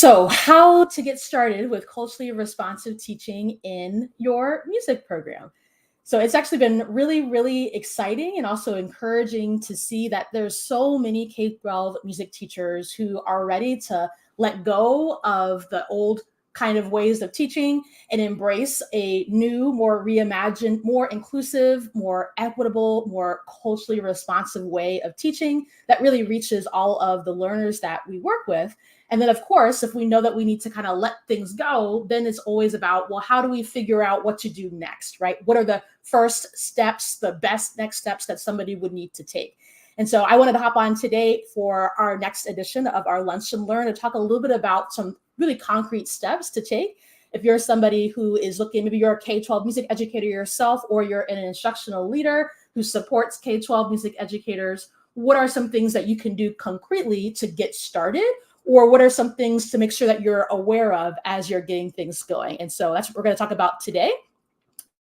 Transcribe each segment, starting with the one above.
So, how to get started with culturally responsive teaching in your music program? So, it's actually been really, really exciting and also encouraging to see that there's so many K-12 music teachers who are ready to let go of the old kind of ways of teaching and embrace a new, more reimagined, more inclusive, more equitable, more culturally responsive way of teaching that really reaches all of the learners that we work with. And then, of course, if we know that we need to kind of let things go, then it's always about, well, how do we figure out what to do next, right? What are the first steps, the best next steps that somebody would need to take? And so I wanted to hop on today for our next edition of our Lunch and Learn to talk a little bit about some really concrete steps to take. If you're somebody who is looking, maybe you're a K-12 music educator yourself, or you're an instructional leader who supports K-12 music educators, what are some things that you can do concretely to get started? Or what are some things to make sure that you're aware of as you're getting things going? And so that's what we're going to talk about today.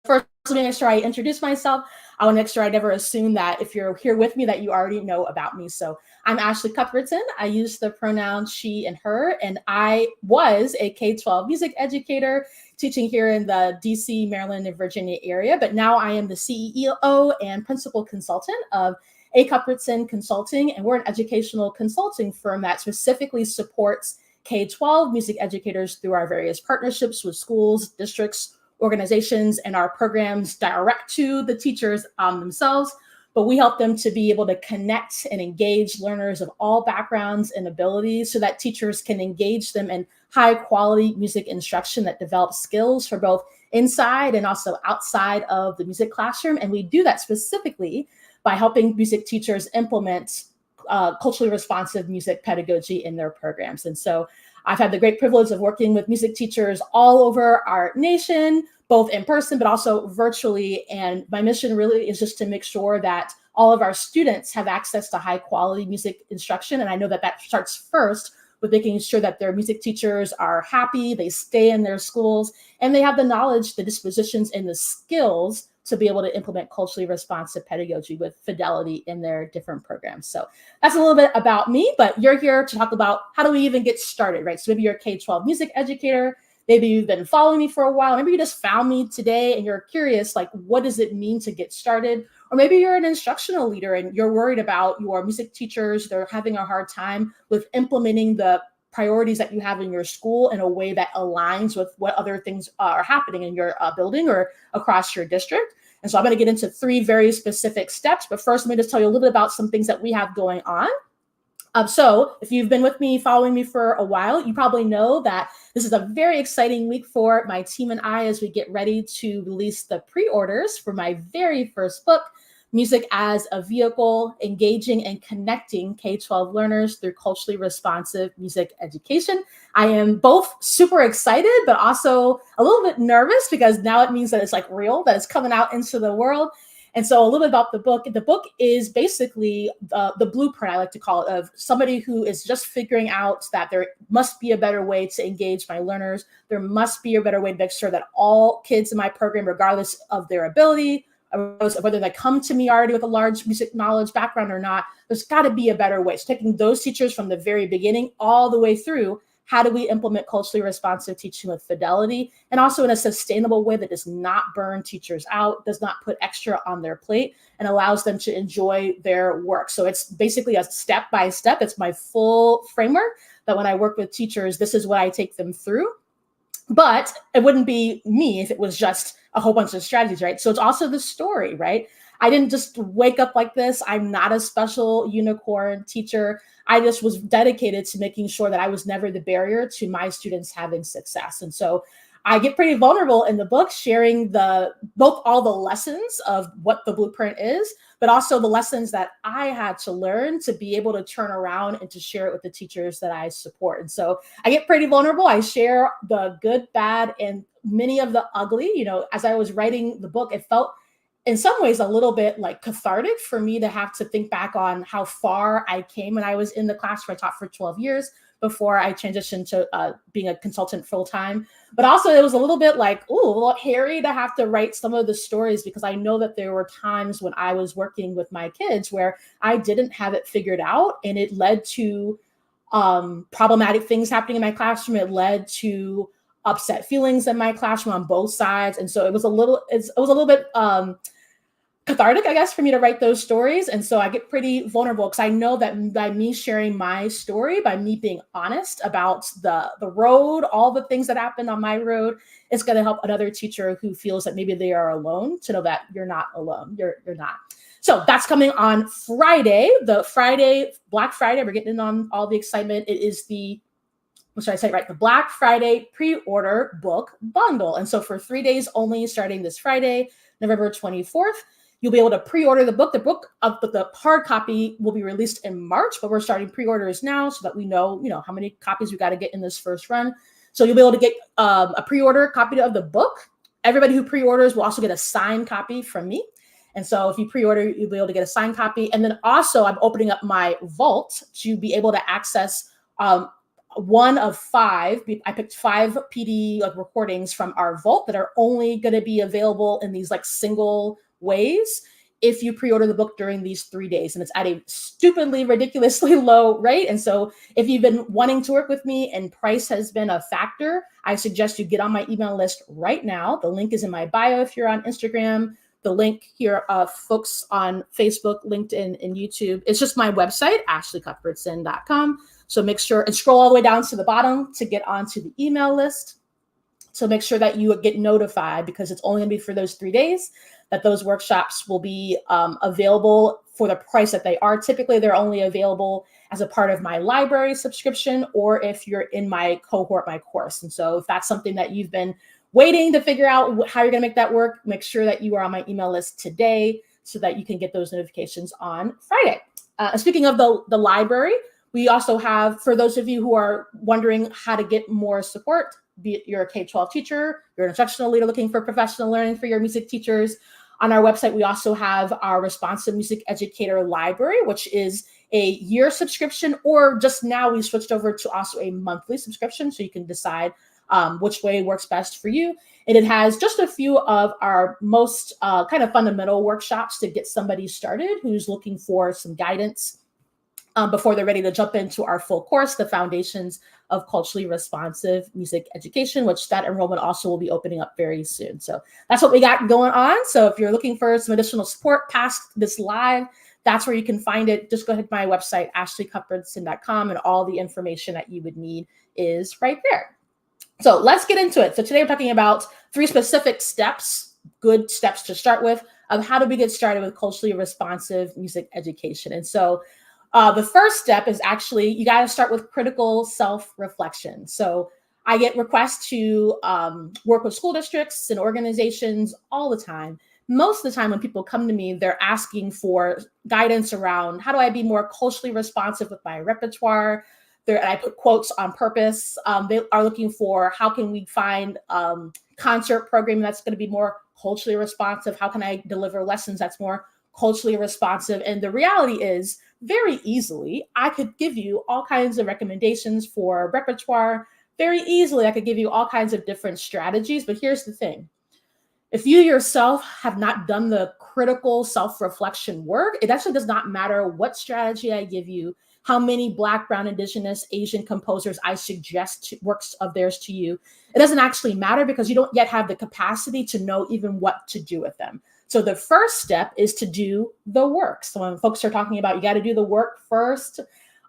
First, let me make sure I introduce myself. I want to make sure I never assume that if you're here with me that you already know about me. So I'm Ashley Cuthbertson. I use the pronouns she and her, and I was a K-12 music educator teaching here in the DC, Maryland, and Virginia area. But now I am the CEO and principal consultant of A. Cuthbertson Consulting, and we're an educational consulting firm that specifically supports K-12 music educators through our various partnerships with schools, districts, organizations, and our programs direct to the teachers themselves. But we help them to be able to connect and engage learners of all backgrounds and abilities so that teachers can engage them in high quality music instruction that develops skills for both inside and also outside of the music classroom. And we do that specifically by helping music teachers implement culturally responsive music pedagogy in their programs. And so I've had the great privilege of working with music teachers all over our nation, both in person, but also virtually. And my mission really is just to make sure that all of our students have access to high quality music instruction. And I know that that starts first with making sure that their music teachers are happy, they stay in their schools, and they have the knowledge, the dispositions, and the skills to be able to implement culturally responsive pedagogy with fidelity in their different programs. So that's a little bit about me, but you're here to talk about how do we even get started, right? So maybe you're a K-12 music educator, maybe you've been following me for a while, maybe you just found me today and you're curious, like, what does it mean to get started? Or maybe you're an instructional leader and you're worried about your music teachers, they're having a hard time with implementing the priorities that you have in your school in a way that aligns with what other things are happening in your building or across your district. And so I'm going to get into 3 very specific steps. But first, let me just tell you a little bit about some things that we have going on. So if you've been with me, following me for a while, you probably know that this is a very exciting week for my team and I as we get ready to release the pre-orders for my very first book, Music as a Vehicle, Engaging and Connecting K-12 Learners Through Culturally Responsive Music Education. I am both super excited, but also a little bit nervous because now it means that it's like real, that it's coming out into the world. And so a little bit about the book. The book is basically the blueprint, I like to call it, of somebody who is just figuring out that there must be a better way to engage my learners. There must be a better way to make sure that all kids in my program, regardless of their ability, whether they come to me already with a large music knowledge background or not, there's got to be a better way. So taking those teachers from the very beginning all the way through, how do we implement culturally responsive teaching with fidelity and also in a sustainable way that does not burn teachers out, does not put extra on their plate, and allows them to enjoy their work. So it's basically a step by step. It's my full framework that when I work with teachers, this is what I take them through. But it wouldn't be me if it was just a whole bunch of strategies, right? So it's also the story, right? I didn't just wake up like this. I'm not a special unicorn teacher. I just was dedicated to making sure that I was never the barrier to my students having success. And so I get pretty vulnerable in the book, sharing both all the lessons of what the blueprint is, but also the lessons that I had to learn to be able to turn around and to share it with the teachers that I support. And so I get pretty vulnerable. I share the good, bad, and many of the ugly. You know, as I was writing the book, it felt in some ways a little bit like cathartic for me to have to think back on how far I came when I was in the classroom. I taught for 12 years before I transitioned to being a consultant full time. But also it was a little bit like, ooh, a little hairy to have to write some of the stories because I know that there were times when I was working with my kids where I didn't have it figured out, and it led to problematic things happening in my classroom. It led to upset feelings in my classroom on both sides. And so it was a little bit cathartic, I guess, for me to write those stories. And so I get pretty vulnerable because I know that by me sharing my story, by me being honest about the road, all the things that happened on my road, it's going to help another teacher who feels that maybe they are alone to know that you're not alone. You're not. So that's coming on Friday, Black Friday. We're getting in on all the excitement. It is the Black Friday pre-order book bundle. And so for 3 days only, starting this Friday, November 24th, you'll be able to pre-order the book. The hard copy will be released in March, but we're starting pre-orders now so that we know, how many copies we got to get in this first run. So you'll be able to get a pre-order copy of the book. Everybody who pre-orders will also get a signed copy from me. And so if you pre-order, you'll be able to get a signed copy. And then also I'm opening up my vault to be able to access one of 5. I picked 5 PD recordings from our vault that are only going to be available in these single ways if you pre-order the book during these 3 days. And it's at a stupidly, ridiculously low rate. And so if you've been wanting to work with me and price has been a factor, I suggest you get on my email list right now. The link is in my bio if you're on Instagram. The link here, folks on Facebook, LinkedIn, and YouTube. It's just my website, ashleycuthbertson.com. So make sure and scroll all the way down to the bottom to get onto the email list. So make sure that you get notified, because it's only going to be for those 3 days that those workshops will be available for the price that they are. Typically, they're only available as a part of my library subscription, or if you're in my cohort, my course. And so if that's something that you've been waiting to figure out how you're going to make that work, make sure that you are on my email list today so that you can get those notifications on Friday. Speaking of the library, we also have, for those of you who are wondering how to get more support, be it you're a K-12 teacher, you're an instructional leader looking for professional learning for your music teachers, on our website, we also have our Responsive Music Educator Library, which is a year subscription, or just now we switched over to also a monthly subscription, so you can decide which way works best for you. And it has just a few of our most kind of fundamental workshops to get somebody started who's looking for some guidance before they're ready to jump into our full course, the Foundations of Culturally Responsive Music Education, which that enrollment also will be opening up very soon. So that's what we got going on. So if you're looking for some additional support past this live, that's where you can find it. Just go ahead to my website, ashleycuthbertson.com, and all the information that you would need is right there. So let's get into it. So today we're talking about 3 specific steps, good steps to start with, of how do we get started with culturally responsive music education. And so the first step is actually, you got to start with critical self-reflection. So I get requests to work with school districts and organizations all the time. Most of the time when people come to me, they're asking for guidance around how do I be more culturally responsive with my repertoire. And I put quotes on purpose. They are looking for how can we find concert programming that's going to be more culturally responsive? How can I deliver lessons that's more culturally responsive? And the reality is, very easily, I could give you all kinds of recommendations for repertoire. Very easily, I could give you all kinds of different strategies. But here's the thing. If you yourself have not done the critical self-reflection work, it actually does not matter what strategy I give you, how many Black, Brown, Indigenous, Asian composers I suggest works of theirs to you. It doesn't actually matter because you don't yet have the capacity to know even what to do with them. So the first step is to do the work. So when folks are talking about you got to do the work first,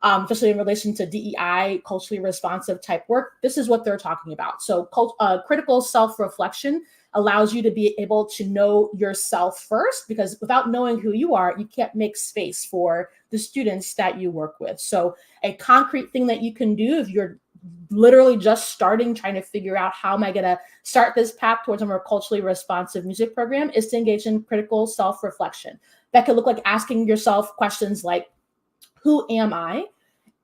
especially in relation to DEI, culturally responsive type work, this is what they're talking about. So critical self-reflection allows you to be able to know yourself first, because without knowing who you are, you can't make space for the students that you work with. So a concrete thing that you can do if you're literally just starting, trying to figure out how am I going to start this path towards a more culturally responsive music program, is to engage in critical self-reflection. That could look like asking yourself questions like, who am I?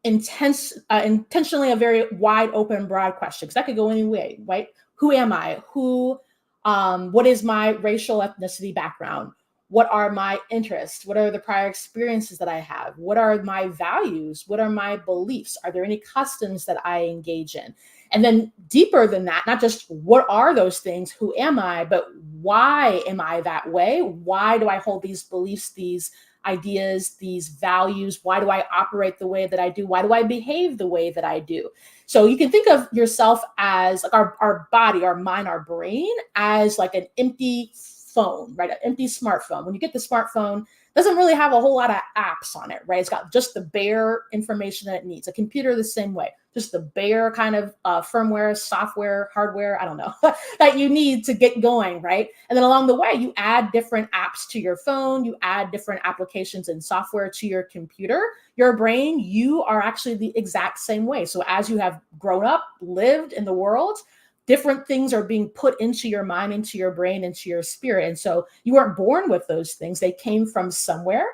Intentionally a very wide open, broad question, because that could go any way, right? Who am I? What is my racial ethnicity background? What are my interests? What are the prior experiences that I have? What are my values? What are my beliefs? Are there any customs that I engage in? And then deeper than that, not just what are those things, who am I, but why am I that way? Why do I hold these beliefs, these ideas, these values. Why do I operate the way that I do? Why do I behave the way that I do? So you can think of yourself as like our body, our mind, our brain as like an empty phone, right? An empty smartphone. When you get the smartphone, it doesn't really have a whole lot of apps on it, right? It's got just the bare information that it needs. A computer the same way, just the bare kind of firmware, software, hardware, I don't know, that you need to get going, right? And then along the way, you add different apps to your phone, you add different applications and software to your computer. Your brain, you are actually the exact same way. So as you have grown up, lived in the world, different things are being put into your mind, into your brain, into your spirit. And so you weren't born with those things. They came from somewhere.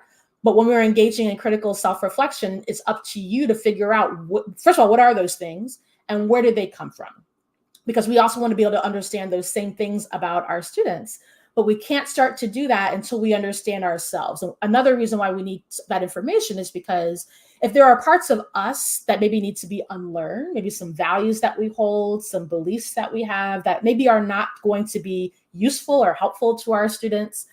But when we're engaging in critical self-reflection, it's up to you to figure out, first of all, what are those things and where did they come from? Because we also want to be able to understand those same things about our students. But we can't start to do that until we understand ourselves. And another reason why we need that information is because if there are parts of us that maybe need to be unlearned, maybe some values that we hold, some beliefs that we have that maybe are not going to be useful or helpful to our students,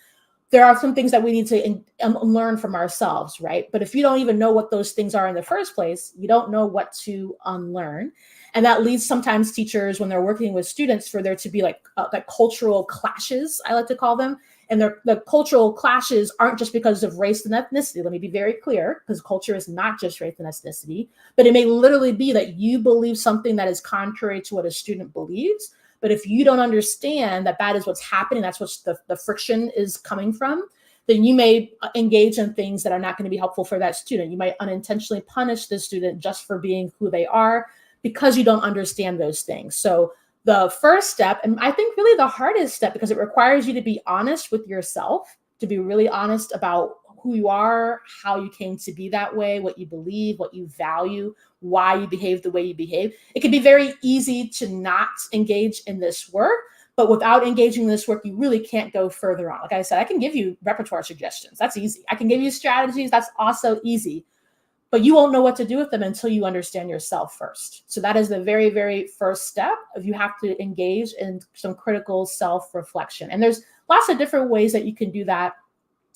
there are some things that we need to learn from ourselves, right? But if you don't even know what those things are in the first place, you don't know what to unlearn. And that leads sometimes teachers when they're working with students for there to be like cultural clashes, I like to call them. And the cultural clashes aren't just because of race and ethnicity. Let me be very clear, because culture is not just race and ethnicity, but it may literally be that you believe something that is contrary to what a student believes. But if you don't understand that that is what's happening, that's what the friction is coming from, then you may engage in things that are not going to be helpful for that student. You might unintentionally punish the student just for being who they are because you don't understand those things. So the first step, and I think really the hardest step, because it requires you to be honest with yourself, to be really honest about who you are, how you came to be that way, what you believe, what you value, why you behave the way you behave. It can be very easy to not engage in this work, but without engaging in this work, you really can't go further on. Like I said, I can give you repertoire suggestions. That's easy. I can give you strategies. That's also easy. But you won't know what to do with them until you understand yourself first. So that is the very, very first step of you have to engage in some critical self-reflection. And there's lots of different ways that you can do that.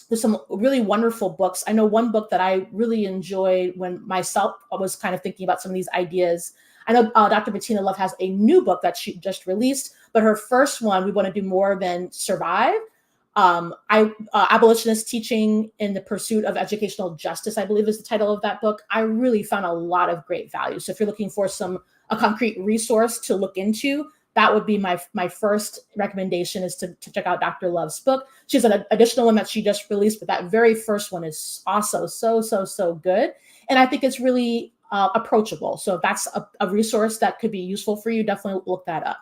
There's some really wonderful books. I know one book that I really enjoyed when myself was kind of thinking about some of these ideas. I know Dr. Bettina Love has a new book that she just released, but her first one, We Want to Do More Than Survive. Abolitionist Teaching in the Pursuit of Educational Justice, I believe is the title of that book. I really found a lot of great value. So if you're looking for a concrete resource to look into, that would be my first recommendation, is to check out Dr. Love's book. She has an additional one that she just released, but that very first one is also so good. And I think it's really approachable. So if that's a resource that could be useful for you, definitely look that up.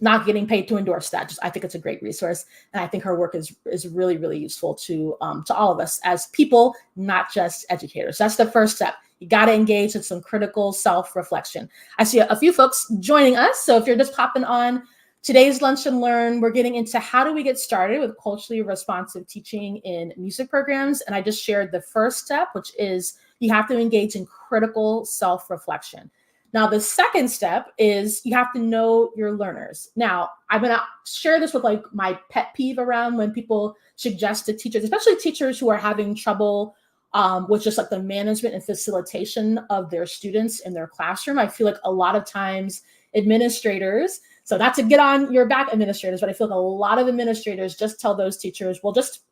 Not getting paid to endorse that. I think it's a great resource. And I think her work is really, really useful to all of us as people, not just educators. That's the first step. You got to engage in some critical self-reflection. I see a few folks joining us. So if you're just popping on today's Lunch and Learn, we're getting into how do we get started with culturally responsive teaching in music programs. And I just shared the first step, which is you have to engage in critical self-reflection. Now, the second step is you have to know your learners. Now, I'm going to share this with like my pet peeve around when people suggest to teachers, especially teachers who are having trouble with just like the management and facilitation of their students in their classroom. I feel like a lot of times administrators, so not to get on your back administrators, but I feel like a lot of administrators just tell those teachers, well, just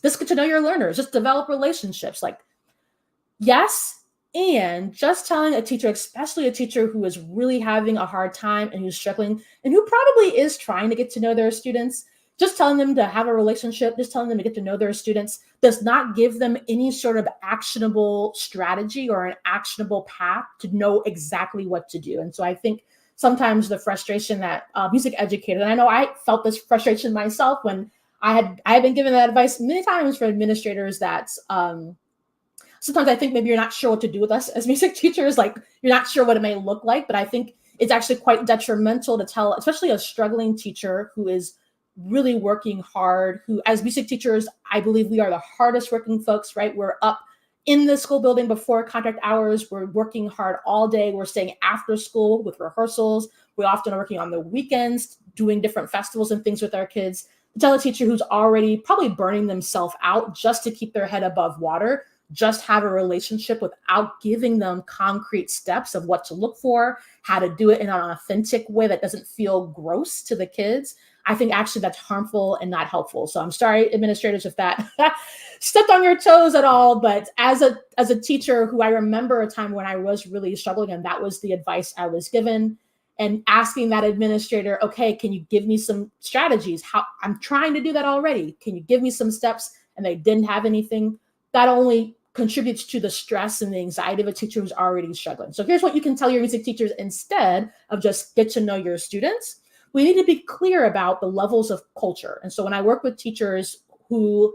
get to know your learners, just develop relationships. Like, yes. And just telling a teacher, especially a teacher who is really having a hard time and who's struggling and who probably is trying to get to know their students, just telling them to have a relationship, just telling them to get to know their students does not give them any sort of actionable strategy or an actionable path to know exactly what to do. And so I think sometimes the frustration that music educators, and I know I felt this frustration myself when I had been given that advice many times for administrators that sometimes I think maybe you're not sure what to do with us as music teachers. Like, you're not sure what it may look like, but I think it's actually quite detrimental to tell, especially a struggling teacher who is really working hard, who as music teachers, I believe we are the hardest working folks, right? We're up in the school building before contract hours. We're working hard all day. We're staying after school with rehearsals. We often are working on the weekends, doing different festivals and things with our kids. tell a teacher who's already probably burning themselves out just to keep their head above water, just have a relationship without giving them concrete steps of what to look for, how to do it in an authentic way that doesn't feel gross to the kids, I think actually that's harmful and not helpful. So I'm sorry, administrators, if that stepped on your toes at all. But as a teacher who I remember a time when I was really struggling, and that was the advice I was given, and asking that administrator, okay, can you give me some strategies? How I'm trying to do that already. Can you give me some steps? And they didn't have anything. That only contributes to the stress and the anxiety of a teacher who's already struggling. So here's what you can tell your music teachers instead of just get to know your students. We need to be clear about the levels of culture. And so when I work with teachers who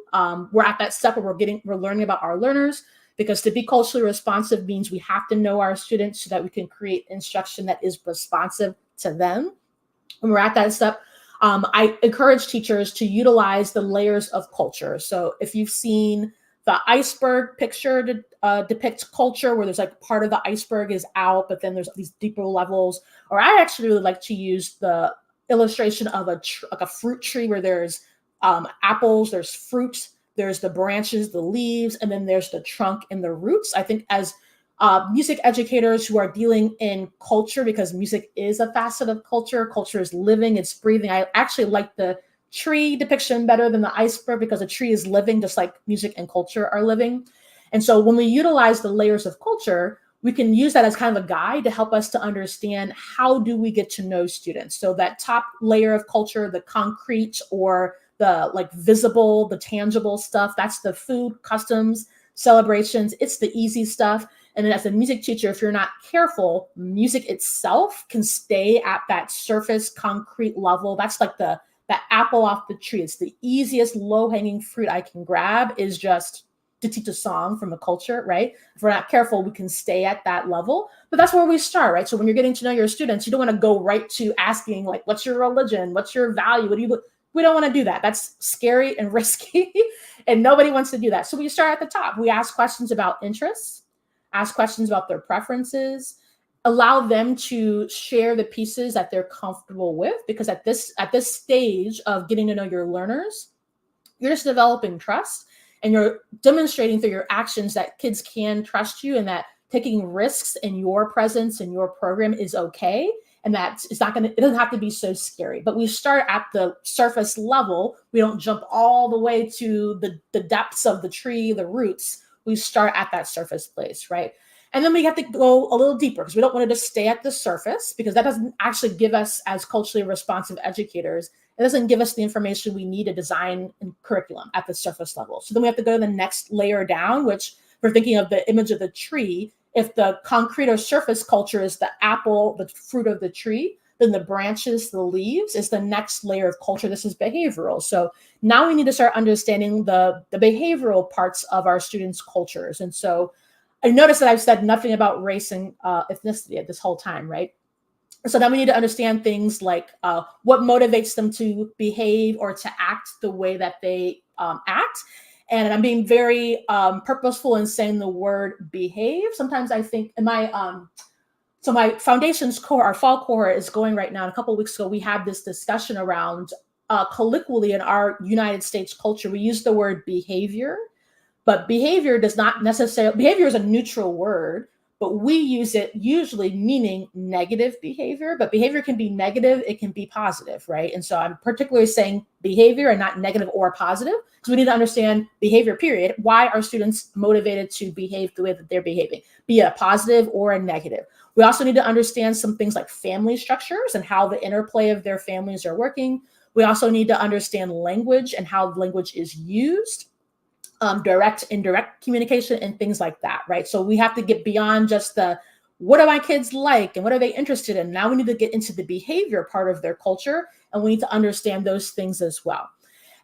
we're at that step where we're learning about our learners, because to be culturally responsive means we have to know our students so that we can create instruction that is responsive to them. When we're at that step, I encourage teachers to utilize the layers of culture. So if you've seen the iceberg picture to depict culture, where there's like part of the iceberg is out, but then there's these deeper levels. Or I actually really like to use the illustration of like a fruit tree where there's apples, there's fruit, there's the branches, the leaves, and then there's the trunk and the roots. I think as music educators who are dealing in culture, because music is a facet of culture, culture is living, it's breathing. I actually like the tree depiction better than the iceberg because a tree is living just like music and culture are living. And so when we utilize the layers of culture, we can use that as kind of a guide to help us to understand how do we get to know students. So that top layer of culture, the concrete or the like visible, the tangible stuff, that's the food, customs, celebrations. It's the easy stuff. And then as a music teacher, if you're not careful, music itself can stay at that surface concrete level. That's like the apple off the tree. It's the easiest low-hanging fruit I can grab is just to teach a song from a culture, right? If we're not careful, we can stay at that level. But that's where we start, right? So when you're getting to know your students, you don't want to go right to asking like, what's your religion? What's your value? What do you We don't want to do that. That's scary and risky, and nobody wants to do that. So we start at the top. We ask questions about interests, ask questions about their preferences, allow them to share the pieces that they're comfortable with, because at this stage of getting to know your learners, you're just developing trust and you're demonstrating through your actions that kids can trust you and that taking risks in your presence in your program is okay. And that it doesn't have to be so scary. But we start at the surface level. We don't jump all the way to the depths of the tree, the roots. We start at that surface place, right? And then we have to go a little deeper because we don't want to just stay at the surface, because that doesn't actually give us, as culturally responsive educators, it doesn't give us the information we need to design a curriculum at the surface level. So then we have to go to the next layer down, which we're thinking of the image of the tree. If the concrete or surface culture is the apple, the fruit of the tree, then the branches, the leaves is the next layer of culture. This is behavioral. So now we need to start understanding the behavioral parts of our students' cultures. And so I noticed that I've said nothing about race and ethnicity this whole time, right? So now we need to understand things like what motivates them to behave or to act the way that they act. And I'm being very purposeful in saying the word behave. Sometimes I think in my, so my foundations core, our fall core is going right now. And a couple of weeks ago, we had this discussion around colloquially in our United States culture, we use the word behavior, but behavior does not necessarily, behavior is a neutral word, but we use it usually meaning negative behavior, but behavior can be negative, it can be positive, right? And so I'm particularly saying behavior and not negative or positive, because we need to understand behavior, period. Why are students motivated to behave the way that they're behaving, be it a positive or a negative? We also need to understand some things like family structures and how the interplay of their families are working. We also need to understand language and how language is used. Direct, indirect communication and things like that, right? So we have to get beyond just the, what are my kids like and what are they interested in? Now we need to get into the behavior part of their culture, and we need to understand those things as well.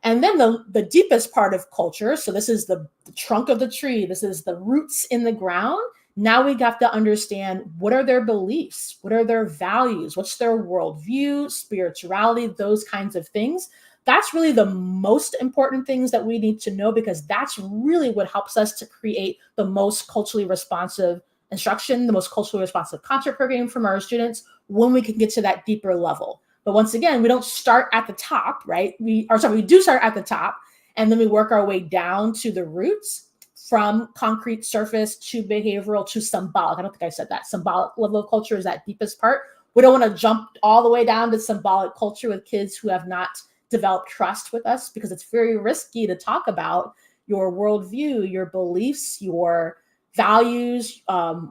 And then the deepest part of culture, so this is the trunk of the tree, this is the roots in the ground. Now we have to understand, what are their beliefs? What are their values? What's their worldview, spirituality, those kinds of things. That's really the most important things that we need to know, because that's really what helps us to create the most culturally responsive instruction, the most culturally responsive concert programming from our students when we can get to that deeper level. But once again, we don't start at the top, right? We do start at the top, and then we work our way down to the roots, from concrete surface to behavioral to symbolic. I don't think I said that. Symbolic level of culture is that deepest part. We don't want to jump all the way down to symbolic culture with kids who have not developed trust with us, because it's very risky to talk about your worldview, your beliefs, your values,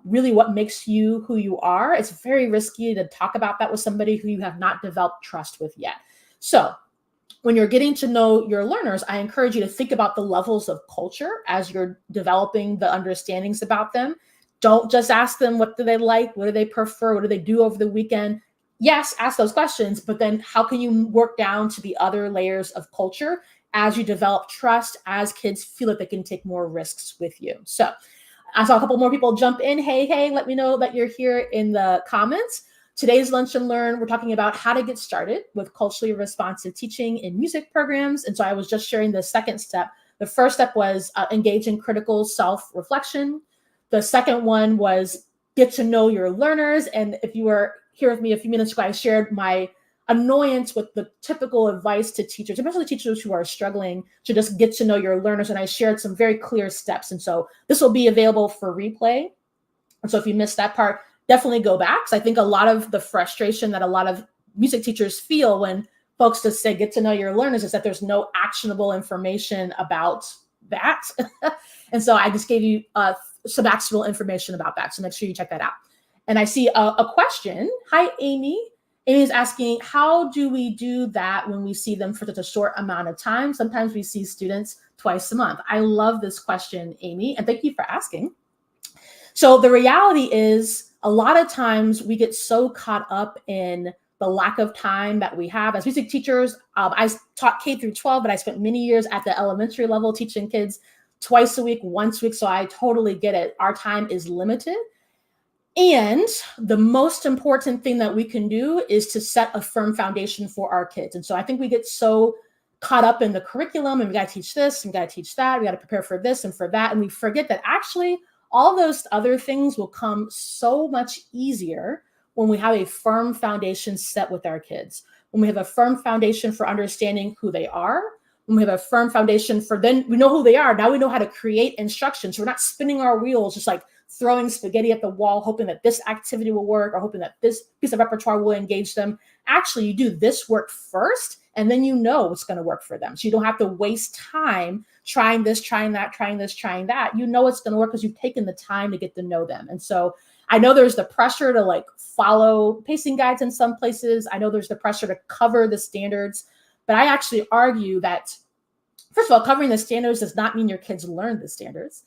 really what makes you who you are. It's very risky to talk about that with somebody who you have not developed trust with yet. So when you're getting to know your learners, I encourage you to think about the levels of culture as you're developing the understandings about them. Don't just ask them, what do they like? What do they prefer? What do they do over the weekend? Yes, ask those questions, but then how can you work down to the other layers of culture as you develop trust, as kids feel that they can take more risks with you? So I saw a couple more people jump in. Hey, let me know that you're here in the comments. Today's Lunch and Learn, we're talking about how to get started with culturally responsive teaching in music programs. And so I was just sharing the second step. The first step was engage in critical self-reflection. The second one was get to know your learners. And if you were here with me a few minutes ago, I shared my annoyance with the typical advice to teachers, especially teachers who are struggling to just get to know your learners. And I shared some very clear steps. And so this will be available for replay. And so if you missed that part, definitely go back. Because I think a lot of the frustration that a lot of music teachers feel when folks just say, get to know your learners, is that there's no actionable information about that. And so I just gave you some actionable information about that. So make sure you check that out. And I see a question. Hi, Amy. Amy is asking, how do we do that when we see them for such a short amount of time? Sometimes we see students twice a month. I love this question, Amy, and thank you for asking. So the reality is, a lot of times we get so caught up in the lack of time that we have as music teachers. I taught K through 12, but I spent many years at the elementary level teaching kids twice a week, once a week. So I totally get it. Our time is limited. And the most important thing that we can do is to set a firm foundation for our kids. And so I think we get so caught up in the curriculum, and we got to teach this, and we got to teach that, we got to prepare for this and for that. And we forget that actually all those other things will come so much easier when we have a firm foundation set with our kids, when we have a firm foundation for understanding who they are, when we have a firm foundation for, then we know who they are. Now we know how to create instructions. So we're not spinning our wheels, just like throwing spaghetti at the wall, hoping that this activity will work or hoping that this piece of repertoire will engage them. Actually, you do this work first, and then you know what's going to work for them. So you don't have to waste time trying this, trying that, trying this, trying that. You know it's going to work because you've taken the time to get to know them. And so I know there's the pressure to like follow pacing guides in some places. I know there's the pressure to cover the standards, but I actually argue that, first of all, covering the standards does not mean your kids learn the standards.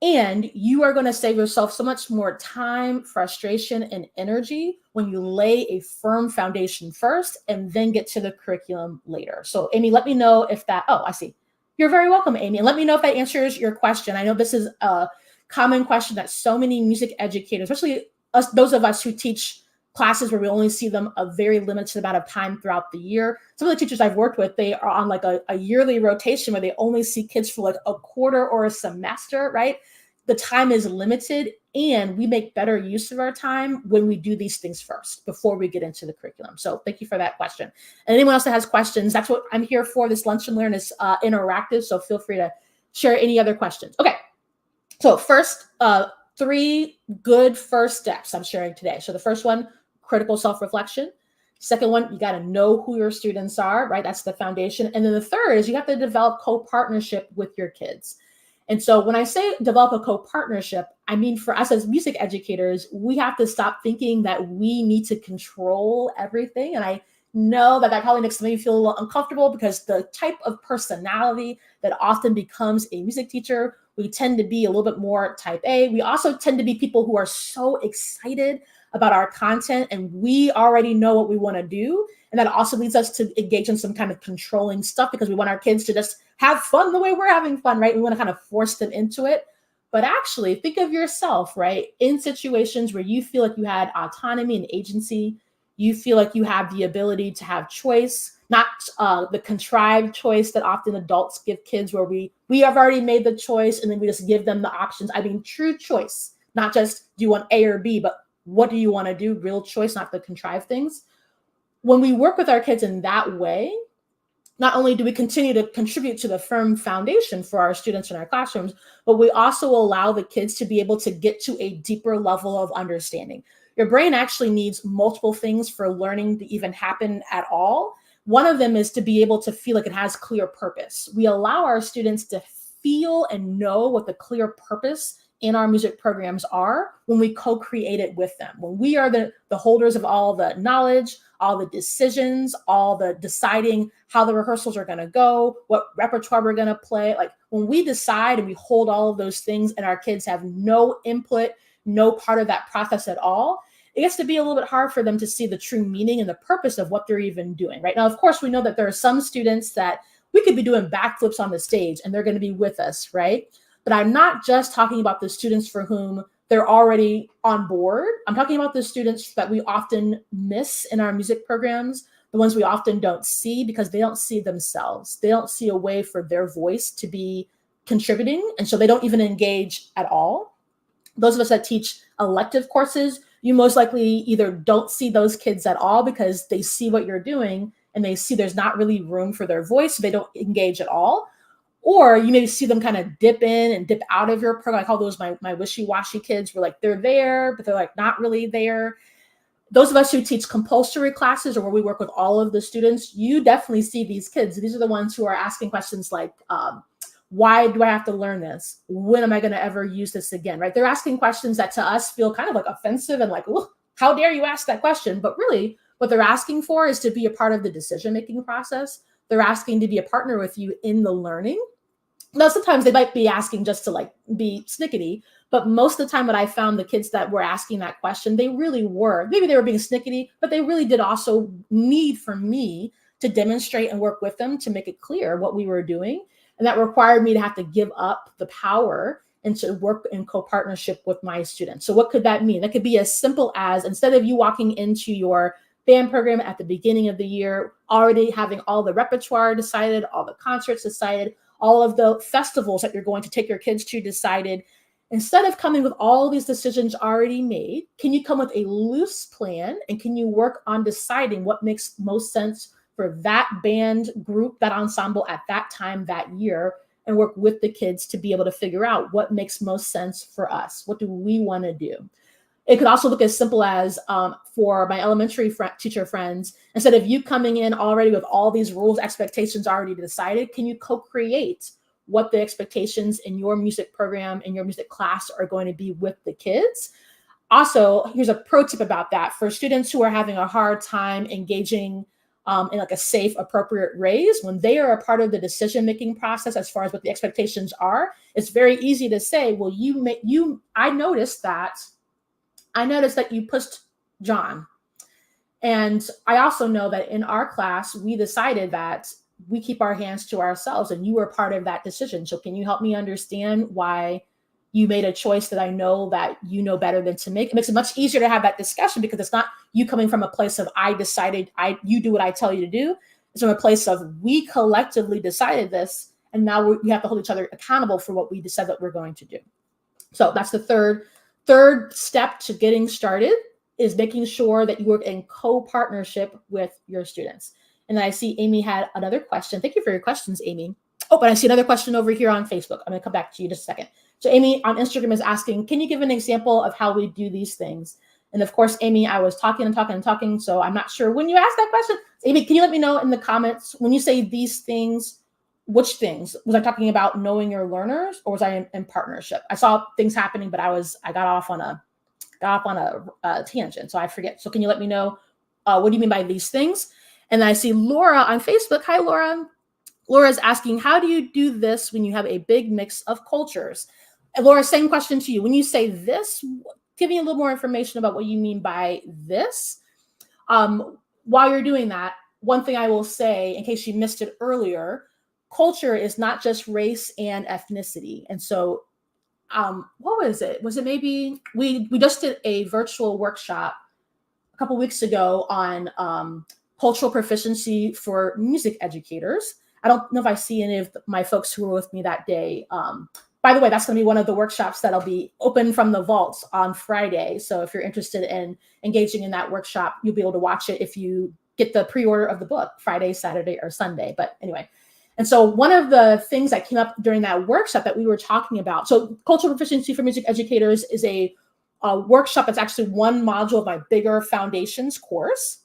And you are going to save yourself so much more time, frustration, and energy when you lay a firm foundation first and then get to the curriculum later. So Amy, let me know if that, oh, I see. You're very welcome, Amy. And let me know if that answers your question. I know this is a common question that so many music educators, especially us, those of us who teach classes where we only see them a very limited amount of time throughout the year. Some of the teachers I've worked with, they are on like a yearly rotation where they only see kids for like a quarter or a semester, right? The time is limited, and we make better use of our time when we do these things first before we get into the curriculum. So thank you for that question. And anyone else that has questions, that's what I'm here for. This Lunch and Learn is interactive, so feel free to share any other questions. Okay, so first, 3 good first steps I'm sharing today. So the first one, critical self-reflection. Second one, you got to know who your students are, right? That's the foundation. And then the third is you have to develop co-partnership with your kids. And so when I say develop a co-partnership, I mean for us as music educators, we have to stop thinking that we need to control everything. And I know that probably makes some of you feel a little uncomfortable, because the type of personality that often becomes a music teacher, we tend to be a little bit more type A. We also tend to be people who are so excited about our content, and we already know what we want to do. And that also leads us to engage in some kind of controlling stuff, because we want our kids to just have fun the way we're having fun, right? We want to kind of force them into it. But actually think of yourself, right? In situations where you feel like you had autonomy and agency, you feel like you have the ability to have choice, not the contrived choice that often adults give kids, where we have already made the choice and then we just give them the options. I mean, true choice, not just do you want A or B, but what do you want to do? Real choice, not the contrived things. when we work with our kids in that way, not only do we continue to contribute to the firm foundation for our students in our classrooms, but we also allow the kids to be able to get to a deeper level of understanding. Your brain actually needs multiple things for learning to even happen at all. One of them is to be able to feel like it has clear purpose. We allow our students to feel and know what the clear purpose in our music programs are when we co-create it with them. When we are the holders of all the knowledge, all the decisions, all the deciding how the rehearsals are going to go, what repertoire we're going to play. Like when we decide and we hold all of those things and our kids have no input, no part of that process at all, it gets to be a little bit hard for them to see the true meaning and the purpose of what they're even doing. Right now, of course, we know that there are some students that we could be doing backflips on the stage and they're going to be with us, right? But I'm not just talking about the students for whom they're already on board. I'm talking about the students that we often miss in our music programs, the ones we often don't see because they don't see themselves. They don't see a way for their voice to be contributing, and so they don't even engage at all. Those of us that teach elective courses, you most likely either don't see those kids at all because they see what you're doing and they see there's not really room for their voice, so they don't engage at all. Or you may see them kind of dip in and dip out of your program. I call those my wishy-washy kids, where like they're there, but they're like not really there. Those of us who teach compulsory classes or where we work with all of the students, you definitely see these kids. These are the ones who are asking questions like, why do I have to learn this? When am I going to ever use this again? Right? They're asking questions that to us feel kind of like offensive and like, oh, how dare you ask that question? But really what they're asking for is to be a part of the decision-making process. They're asking to be a partner with you in the learning. Now, sometimes they might be asking just to like be snickety, but most of the time what I found the kids that were asking that question, they really were. Maybe they were being snickety, but they really did also need for me to demonstrate and work with them to make it clear what we were doing. And that required me to have to give up the power and to work in co-partnership with my students. So what could that mean? That could be as simple as, instead of you walking into your band program at the beginning of the year, already having all the repertoire decided, all the concerts decided, all of the festivals that you're going to take your kids to decided, instead of coming with all these decisions already made, can you come with a loose plan and can you work on deciding what makes most sense for that band group, that ensemble at that time, that year, and work with the kids to be able to figure out what makes most sense for us? What do we want to do? It could also look as simple as for my elementary teacher friends, instead of you coming in already with all these rules, expectations already decided, can you co-create what the expectations in your music program, in your music class are going to be with the kids? Also, here's a pro tip about that. For students who are having a hard time engaging in like a safe, appropriate raise, when they are a part of the decision-making process as far as what the expectations are, it's very easy to say, well, I noticed that you pushed John. And I also know that in our class, we decided that we keep our hands to ourselves and you were part of that decision. So can you help me understand why you made a choice that I know that you know better than to make? It makes it much easier to have that discussion because it's not you coming from a place of I decided, you do what I tell you to do. It's from a place of we collectively decided this and now we have to hold each other accountable for what we decided that we're going to do. So that's the third step to getting started, is making sure that you work in co-partnership with your students. And then I see Amy had another question. Thank you for your questions, Amy. Oh, but I see another question over here on Facebook. I'm going to come back to you in just a second. So Amy on Instagram is asking, can you give an example of how we do these things? And of course, Amy, I was talking, so I'm not sure when you asked that question. Amy, can you let me know in the comments, when you say these things, which things? Was I talking about knowing your learners, or was I in partnership? I saw things happening, but I got off on a tangent, so I forget. So can you let me know what do you mean by these things? And then I see Laura on Facebook. Hi, Laura. Laura is asking, how do you do this when you have a big mix of cultures? And Laura, same question to you. When you say this, give me a little more information about what you mean by this. While you're doing that, one thing I will say, in case you missed it earlier, culture is not just race and ethnicity. And so what was it? Was it maybe, we just did a virtual workshop a couple weeks ago on cultural proficiency for music educators. I don't know if I see any of my folks who were with me that day. By the way, that's going to be one of the workshops that'll be open from the vaults on Friday. So if you're interested in engaging in that workshop, you'll be able to watch it if you get the pre-order of the book Friday, Saturday, or Sunday. But anyway, and so one of the things that came up during that workshop that we were talking about, so Cultural Proficiency for Music Educators is a workshop that's actually one module of my bigger foundations course.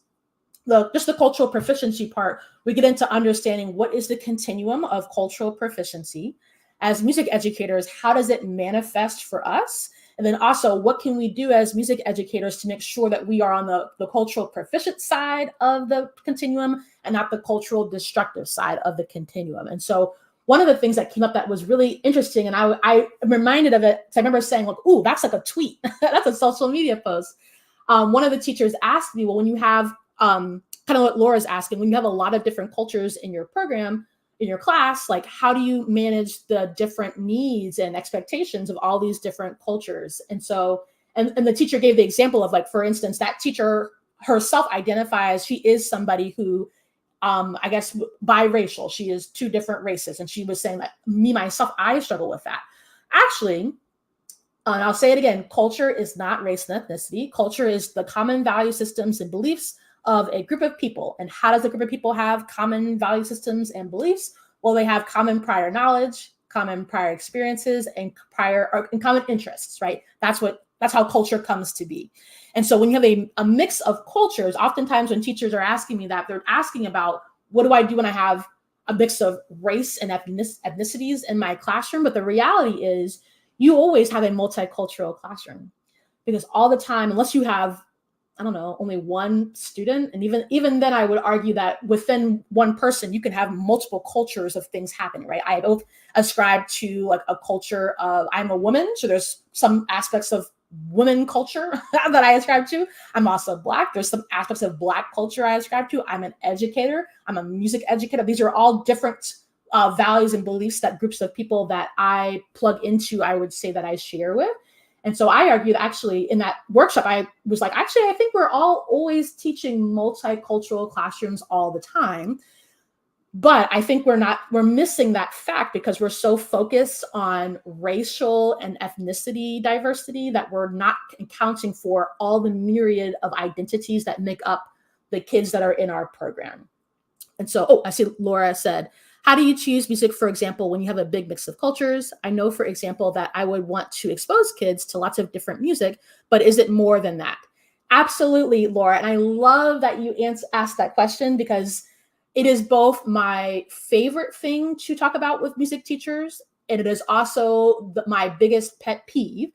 Just the cultural proficiency part, we get into understanding what is the continuum of cultural proficiency. As music educators, how does it manifest for us? And then also, what can we do as music educators to make sure that we are on the cultural proficient side of the continuum and not the cultural destructive side of the continuum? And so one of the things that came up that was really interesting, and I am reminded of it, so I remember saying, like, ooh, that's like a tweet. That's a social media post. One of the teachers asked me, well, when you have, kind of what Laura's asking, when you have a lot of different cultures in your program, in your class, like how do you manage the different needs and expectations of all these different cultures? And so, and the teacher gave the example of, like, for instance, that teacher herself identifies she is somebody who, I guess, biracial. She is two different races. And she was saying that me, myself, I struggle with that. Actually, and I'll say it again, culture is not race and ethnicity. Culture is the common value systems and beliefs of a group of people. And how does a group of people have common value systems and beliefs? Well, they have common prior knowledge, common prior experiences, and common interests, right? That's how culture comes to be. And so when you have a mix of cultures, oftentimes when teachers are asking me that, they're asking about, what do I do when I have a mix of race and ethnicities in my classroom? But the reality is you always have a multicultural classroom, because all the time, unless you have, I don't know, only one student. And even then I would argue that within one person, you can have multiple cultures of things happening, right? I both ascribe to like a culture of, I'm a woman. So there's some aspects of women culture that I ascribe to. I'm also Black. There's some aspects of Black culture I ascribe to. I'm an educator. I'm a music educator. These are all different values and beliefs that groups of people that I plug into, I would say that I share with. And so I argued, actually, in that workshop, I was like, actually, I think we're all always teaching multicultural classrooms all the time. But I think we're missing that fact because we're so focused on racial and ethnicity diversity that we're not accounting for all the myriad of identities that make up the kids that are in our program. And so, I see Laura said, how do you choose music, for example, when you have a big mix of cultures? I know, for example, that I would want to expose kids to lots of different music, but is it more than that? Absolutely, Laura. And I love that you asked that question, because it is both my favorite thing to talk about with music teachers, and it is also my biggest pet peeve.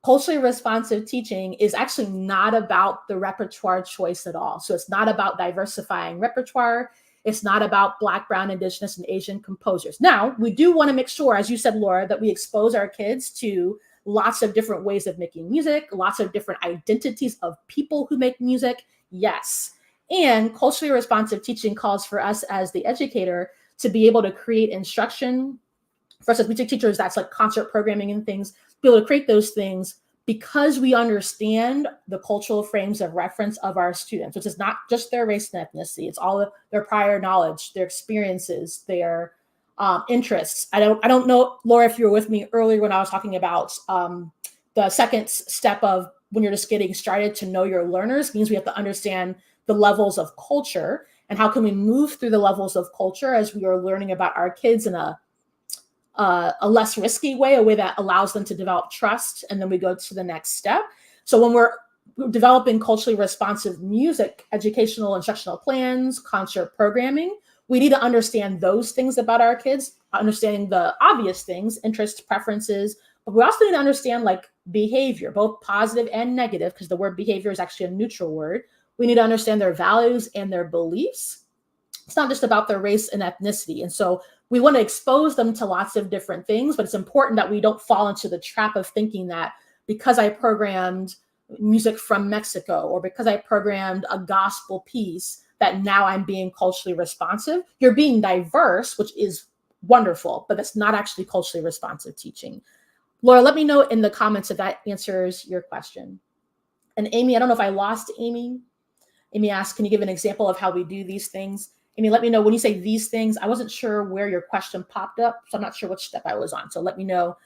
Culturally responsive teaching is actually not about the repertoire choice at all. So it's not about diversifying repertoire. It's not about Black, Brown, Indigenous, and Asian composers. Now, we do want to make sure, as you said, Laura, that we expose our kids to lots of different ways of making music, lots of different identities of people who make music. Yes. And culturally responsive teaching calls for us as the educator to be able to create instruction. For us as music teachers, that's like concert programming and things, be able to create those things because we understand the cultural frames of reference of our students, which is not just their race and ethnicity. It's all of their prior knowledge, their experiences, their interests. I don't know, Laura, if you were with me earlier when I was talking about the second step of when you're just getting started to know your learners, means we have to understand the levels of culture and how can we move through the levels of culture as we are learning about our kids in a less risky way, a way that allows them to develop trust. And then we go to the next step. So when we're developing culturally responsive music, educational instructional plans, concert programming, we need to understand those things about our kids, understanding the obvious things, interests, preferences, but we also need to understand like behavior, both positive and negative, because the word behavior is actually a neutral word. We need to understand their values and their beliefs. It's not just about their race and ethnicity. And so we want to expose them to lots of different things, but it's important that we don't fall into the trap of thinking that because I programmed music from Mexico or because I programmed a gospel piece, that now I'm being culturally responsive. You're being diverse, which is wonderful, but that's not actually culturally responsive teaching. Laura, let me know in the comments if that answers your question. And Amy, I don't know if I lost Amy. Amy asked, can you give an example of how we do these things? Amy, let me know when you say these things. I wasn't sure where your question popped up, so I'm not sure which step I was on. So let me know,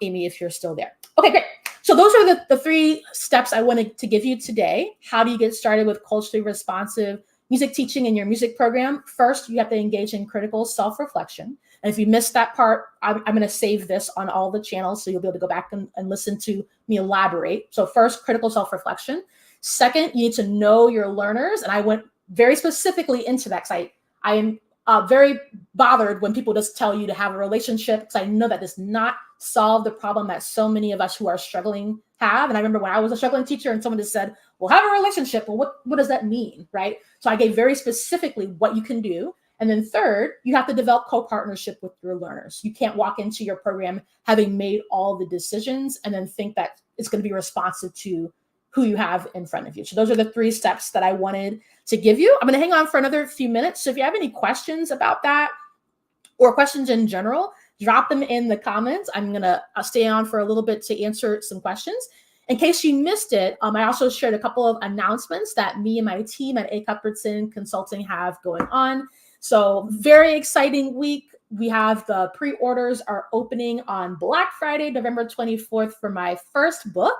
Amy, if you're still there. Okay, great. So those are the three steps I wanted to give you today. How do you get started with culturally responsive music teaching in your music program, first you have to engage in critical self-reflection. And if you missed that part, I'm going to save this on all the channels so you'll be able to go back and listen to me elaborate. So first, critical self-reflection. Second, you need to know your learners. And I went very specifically into that because I am very bothered when people just tell you to have a relationship, because I know that does not solve the problem that so many of us who are struggling have. And I remember when I was a struggling teacher and someone just said, well, have a relationship. Well, what does that mean, right? So I gave very specifically what you can do. And then third, you have to develop co-partnership with your learners. You can't walk into your program having made all the decisions and then think that it's going to be responsive to who you have in front of you. So those are the 3 steps that I wanted to give you. I'm going to hang on for another few minutes. So if you have any questions about that or questions in general, drop them in the comments. I'm going to stay on for a little bit to answer some questions. In case you missed it, I also shared a couple of announcements that me and my team at A. Cuthbertson Consulting have going on. So very exciting week. We have the pre-orders are opening on Black Friday, November 24th for my first book,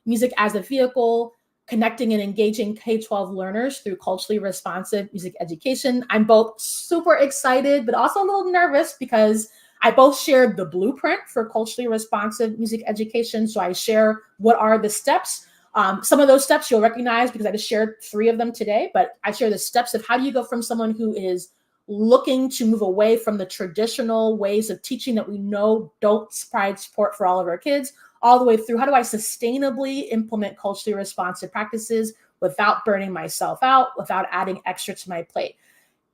Music as a Vehicle, Connecting and Engaging K-12 Learners Through Culturally Responsive Music Education. I'm both super excited, but also a little nervous because I both shared the blueprint for culturally responsive music education. So I share what are the steps. Some of those steps you'll recognize because I just shared 3 of them today, but I share the steps of how do you go from someone who is looking to move away from the traditional ways of teaching that we know don't provide support for all of our kids, all the way through how do I sustainably implement culturally responsive practices without burning myself out, without adding extra to my plate.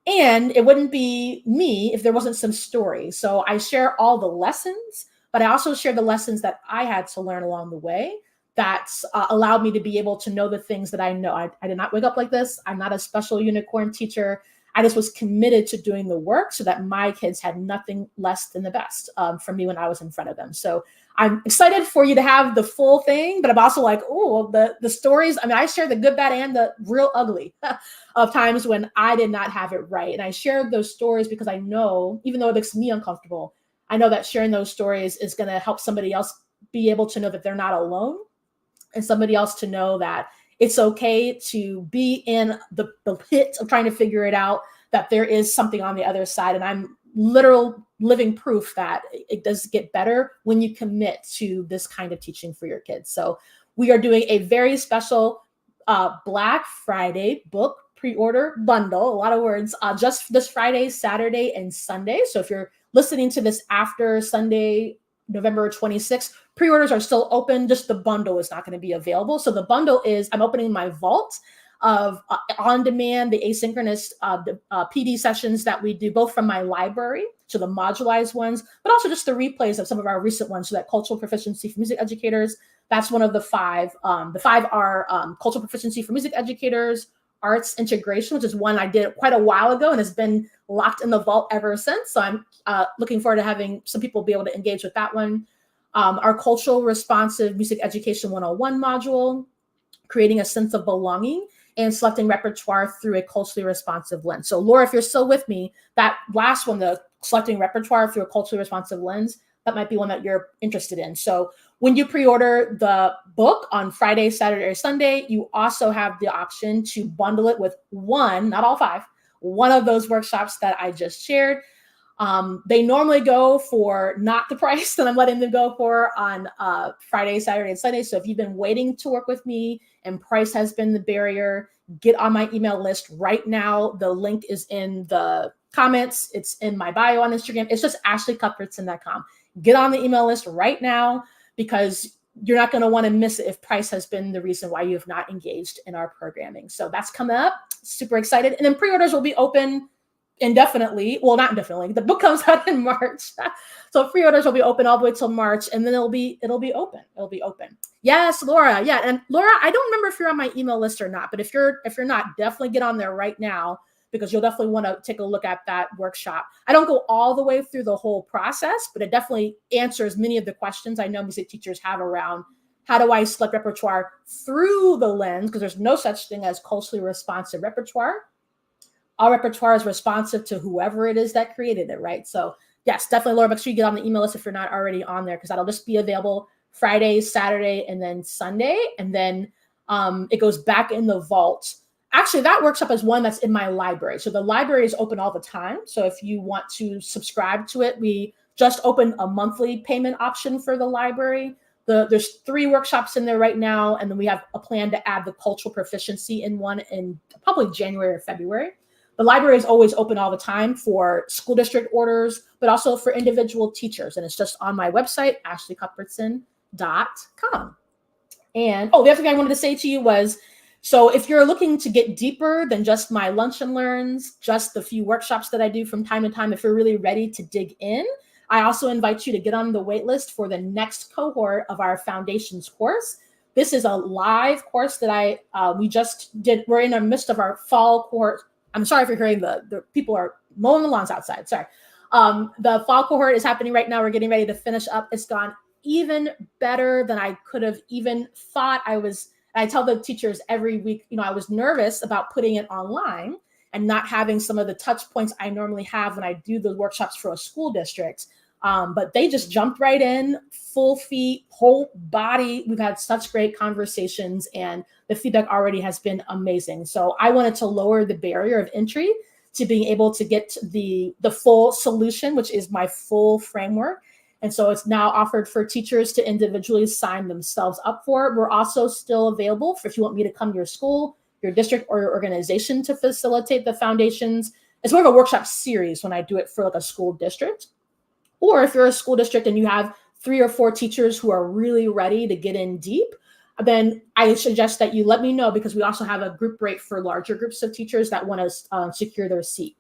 And it wouldn't be me if there wasn't some story. So I share all the lessons, but I also share the lessons that I had to learn along the way that allowed me to be able to know the things that I know. I did not wake up like this. I'm not a special unicorn teacher. I just was committed to doing the work so that my kids had nothing less than the best from me when I was in front of them. So I'm excited for you to have the full thing, but I'm also like, oh, the stories. I mean, I share the good, bad, and the real ugly of times when I did not have it right. And I shared those stories because I know, even though it makes me uncomfortable, I know that sharing those stories is going to help somebody else be able to know that they're not alone, and somebody else to know that it's okay to be in the pit of trying to figure it out, that there is something on the other side. And I'm literal living proof that it does get better when you commit to this kind of teaching for your kids. So we are doing a very special Black Friday book pre-order bundle, a lot of words, just this Friday, Saturday, and Sunday. So if you're listening to this after Sunday, November 26th, pre-orders are still open, just the bundle is not going to be available. So the bundle is, I'm opening my vault of on-demand, the asynchronous PD sessions that we do both from my library, so the modularized ones, but also just the replays of some of our recent ones, so that cultural proficiency for music educators, that's one of the 5. The 5 are cultural proficiency for music educators, arts integration, which is one I did quite a while ago and has been locked in the vault ever since. So I'm looking forward to having some people be able to engage with that one. Our cultural responsive music education 101 module, creating a sense of belonging and selecting repertoire through a culturally responsive lens. So Laura, if you're still with me, that last one, the selecting repertoire through a culturally responsive lens, that might be one that you're interested in. So when you pre-order the book on Friday, Saturday, or Sunday, you also have the option to bundle it with one, not all 5, one of those workshops that I just shared. They normally go for not the price that I'm letting them go for on Friday, Saturday, and Sunday. So if you've been waiting to work with me and price has been the barrier, get on my email list right now. The link is in the comments. It's in my bio on Instagram. It's just ashleycuthbertson.com. Get on the email list right now because you're not going to want to miss it if price has been the reason why you have not engaged in our programming. So that's coming up. Super excited. And then pre-orders will be open indefinitely. Well, not indefinitely. The book comes out in March. So pre-orders will be open all the way till March, and then it'll be open. It'll be open. Yes, Laura. Yeah. And Laura, I don't remember if you're on my email list or not, but if you're not, definitely get on there right now because you'll definitely want to take a look at that workshop. I don't go all the way through the whole process, but it definitely answers many of the questions I know music teachers have around how do I select repertoire through the lens, because there's no such thing as culturally responsive repertoire. All repertoire is responsive to whoever it is that created it, right? So yes, definitely, Laura, make sure you get on the email list if you're not already on there, because that'll just be available Friday, Saturday, and then Sunday. And then it goes back in the vault Actually, that workshop is one that's in my library. So the library is open all the time. So if you want to subscribe to it, we just opened a monthly payment option for the library. There's 3 workshops in there right now, and then we have a plan to add the cultural proficiency in one in probably January or February. The library is always open all the time for school district orders, but also for individual teachers. And it's just on my website, ashleycuthbertson.com. And the other thing I wanted to say to you was, so if you're looking to get deeper than just my lunch and learns, just the few workshops that I do from time to time, if you're really ready to dig in, I also invite you to get on the wait list for the next cohort of our foundations course. This is a live course that we just did. We're in the midst of our fall cohort. I'm sorry if you're hearing the people are mowing the lawns outside. Sorry. The fall cohort is happening right now. We're getting ready to finish up. It's gone even better than I could have even thought. I tell the teachers every week, I was nervous about putting it online and not having some of the touch points I normally have when I do the workshops for a school district. But they just jumped right in, full feet, whole body. We've had such great conversations, and the feedback already has been amazing. So I wanted to lower the barrier of entry to being able to get the full solution, which is my full framework. And so it's now offered for teachers to individually sign themselves up for it. We're also still available for if you want me to come to your school, your district, or your organization to facilitate the foundations. It's more of a workshop series when I do it for like a school district. Or if you're a school district and you have 3 or 4 teachers who are really ready to get in deep, then I suggest that you let me know, because we also have a group rate for larger groups of teachers that want to secure their seat.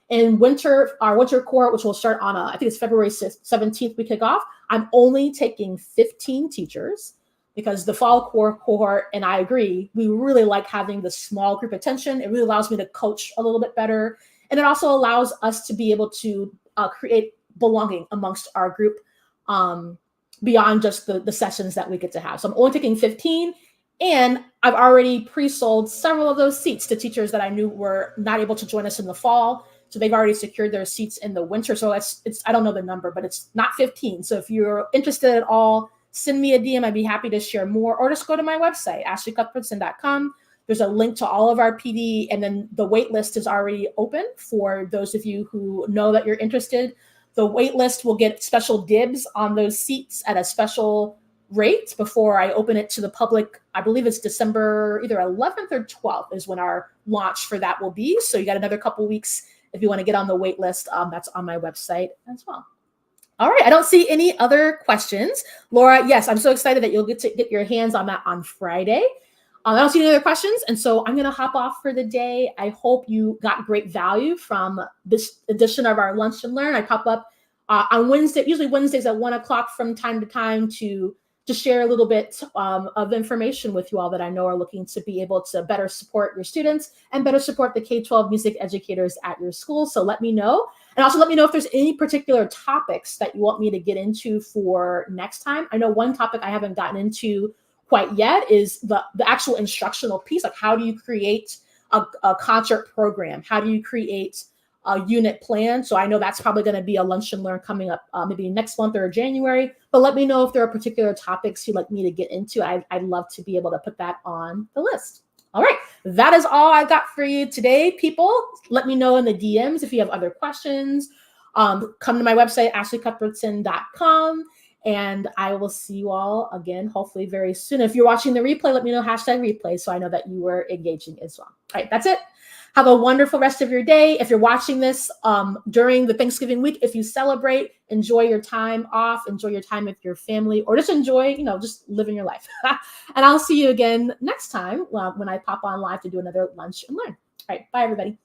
In winter, our winter cohort, which will start on, I think it's February 17th, we kick off. I'm only taking 15 teachers, because the fall cohort, and I agree, we really like having the small group attention. It really allows me to coach a little bit better. And it also allows us to be able to create belonging amongst our group beyond just the sessions that we get to have. So I'm only taking 15. And I've already pre-sold several of those seats to teachers that I knew were not able to join us in the fall. So they've already secured their seats in the winter. So it's I don't know the number, but it's not 15. So if you're interested at all, send me a DM. I'd be happy to share more, or just go to my website, ashleycuthbertson.com. There's a link to all of our PD, and then the wait list is already open for those of you who know that you're interested. The wait list will get special dibs on those seats at a special rate before I open it to the public. I believe it's December either 11th or 12th is when our launch for that will be. So you got another couple weeks if you want to get on the wait list. That's on my website as well. All right. I don't see any other questions. Laura, yes, I'm so excited that you'll get to get your hands on that on Friday. I don't see any other questions. And so I'm going to hop off for the day. I hope you got great value from this edition of our Lunch and Learn. I pop up on Wednesday, usually Wednesdays at 1:00 from time to time to share a little bit of information with you all that I know are looking to be able to better support your students and better support the K-12 music educators at your school. So let me know. And also let me know if there's any particular topics that you want me to get into for next time. I know one topic I haven't gotten into quite yet is the actual instructional piece. Like, how do you create a concert program? How do you create a unit plan? So I know that's probably going to be a Lunch and Learn coming up maybe next month or January. But let me know if there are particular topics you'd like me to get into. I'd love to be able to put that on the list. All right, that is all I got for you today, people. Let me know in the DMs if you have other questions. Come to my website, ashleycuthbertson.com. And I will see you all again, hopefully very soon. If you're watching the replay, let me know #replay so I know that you were engaging as well. All right, that's it. Have a wonderful rest of your day. If you're watching this during the Thanksgiving week, if you celebrate, enjoy your time off, enjoy your time with your family, or just enjoy, just living your life. And I'll see you again next time when I pop on live to do another Lunch and Learn. All right, bye everybody.